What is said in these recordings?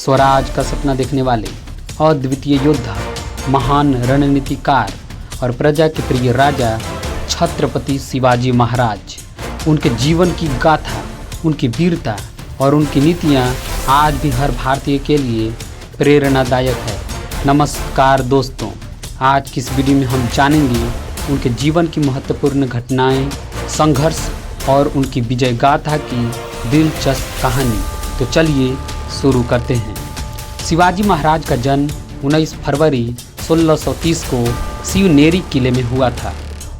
स्वराज का सपना देखने वाले अद्वितीय योद्धा, महान रणनीतिकार और प्रजा के प्रिय राजा छत्रपति शिवाजी महाराज। उनके जीवन की गाथा, उनकी वीरता और उनकी नीतियाँ आज भी हर भारतीय के लिए प्रेरणादायक है। नमस्कार दोस्तों, आज की इस वीडियो में हम जानेंगे उनके जीवन की महत्वपूर्ण घटनाएं, संघर्ष और उनकी विजय गाथा की दिलचस्प कहानी। तो चलिए शुरू करते हैं। शिवाजी महाराज का जन्म 19 फरवरी 1630 को शिवनेरी किले में हुआ था।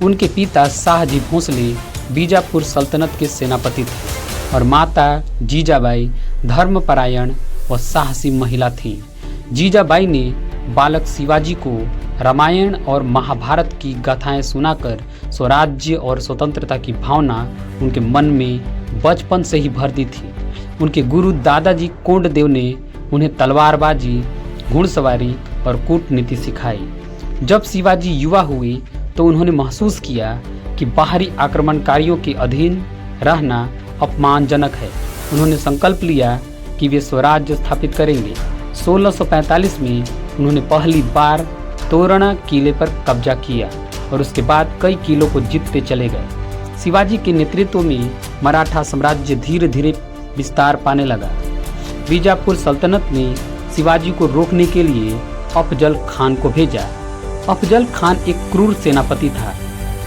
उनके पिता शाहजी भोसले बीजापुर सल्तनत के सेनापति थे और माता जीजाबाई धर्मपरायण व साहसी महिला थीं। जीजाबाई ने बालक शिवाजी को रामायण और महाभारत की गाथाएं सुनाकर स्वराज्य और स्वतंत्रता की भावना उनके मन में बचपन से ही भर दी थी। उनके गुरु दादाजी कोंडदेव ने उन्हें तलवारबाजी, घुड़सवारी और कूटनीति सिखाई। जब शिवाजी युवा हुए तो उन्होंने महसूस किया कि बाहरी आक्रमणकारियों के अधीन रहना अपमानजनक है। उन्होंने संकल्प लिया कि वे स्वराज्य स्थापित करेंगे। 1645 में उन्होंने पहली बार तोरणा किले पर कब्जा किया और उसके बाद कई किलों को जीतते चले गए। शिवाजी के नेतृत्व में मराठा साम्राज्य धीरे धीरे विस्तार पाने लगा। बीजापुर सल्तनत ने शिवाजी को रोकने के लिए अफजल खान को भेजा। अफजल खान एक क्रूर सेनापति था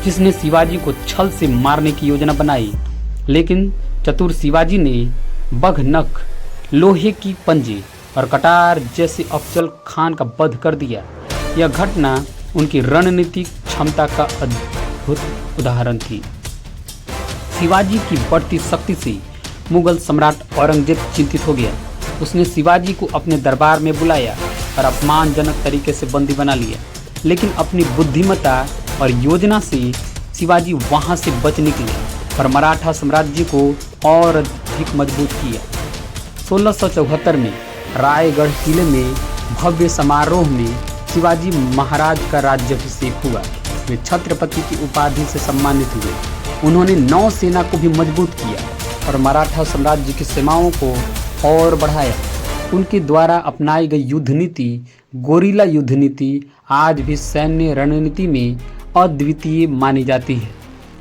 जिसने शिवाजी को छल से मारने की योजना बनाई, लेकिन चतुर शिवाजी ने बघनख, लोहे की पंजे और कटार जैसे अफजल खान का वध कर दिया। यह घटना उनकी रणनीतिक क्षमता का अद्भुत उदाहरण थी। शिवाजी की बढ़ती शक्ति से मुगल सम्राट औरंगजेब चिंतित हो गया। उसने शिवाजी को अपने दरबार में बुलाया और अपमानजनक तरीके से बंदी बना लिया, लेकिन अपनी बुद्धिमत्ता और योजना से शिवाजी वहां से बच निकले और मराठा साम्राज्य को और अधिक मजबूत किया। 1674 में रायगढ़ किले में भव्य समारोह में शिवाजी महाराज का राज्याभिषेक हुआ। वे छत्रपति की उपाधि से सम्मानित हुए। उन्होंने नौसेना को भी मजबूत किया और मराठा साम्राज्य की सीमाओं को और बढ़ाया। उनके द्वारा अपनाई गई युद्ध नीति, गोरिल्ला युद्ध नीति, आज भी सैन्य रणनीति में अद्वितीय मानी जाती है।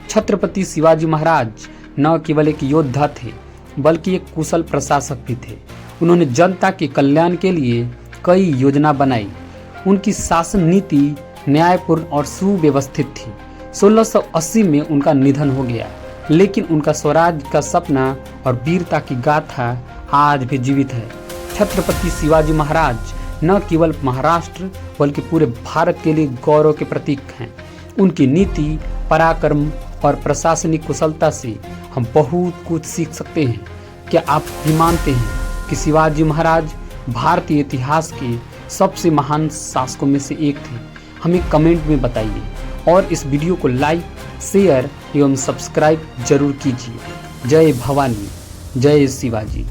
छत्रपति शिवाजी महाराज न केवल एक योद्धा थे बल्कि एक कुशल प्रशासक भी थे। उन्होंने जनता के कल्याण के लिए कई योजना बनाई। उनकी शासन नीति न्यायपूर्ण और सुव्यवस्थित थी। 1680 में उनका निधन हो गया, लेकिन उनका स्वराज का सपना और वीरता की गाथा आज भी जीवित है। छत्रपति शिवाजी महाराज न केवल महाराष्ट्र बल्कि पूरे भारत के लिए गौरव के प्रतीक हैं। उनकी नीति, पराक्रम और प्रशासनिक कुशलता से हम बहुत कुछ सीख सकते हैं। क्या आप भी मानते हैं कि शिवाजी महाराज भारतीय इतिहास के सबसे महान शासकों में से एक थे? हमें कमेंट में बताइए और इस वीडियो को लाइक, शेयर एवं सब्सक्राइब जरूर कीजिए। जय भवानी, जय शिवाजी।